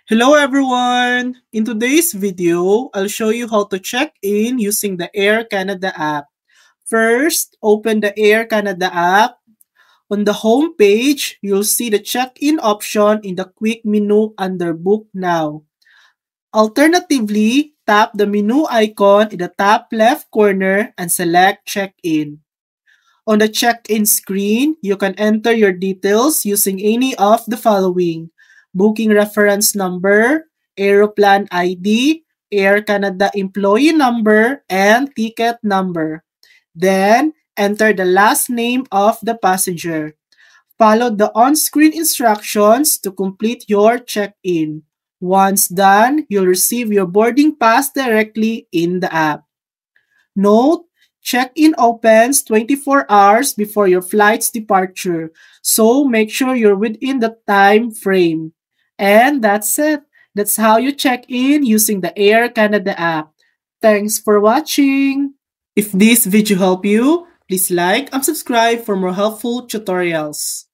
Hello everyone! In today's video, I'll show you how to check in using the Air Canada app. First, open the Air Canada app. On the home page, you'll see the check-in option in the quick menu under Book Now. Alternatively, tap the menu icon in the top left corner and select Check-in. On the check-in screen, you can enter your details using any of the following: booking reference number, aeroplan ID, Air Canada employee number, and ticket number. Then, enter the last name of the passenger. Follow the on-screen instructions to complete your check-in. Once done, you'll receive your boarding pass directly in the app. Note, check-in opens 24 hours before your flight's departure, so make sure you're within the time frame. And that's it. That's how you check in using the Air Canada app. Thanks for watching. If this video helped you, please like and subscribe for more helpful tutorials.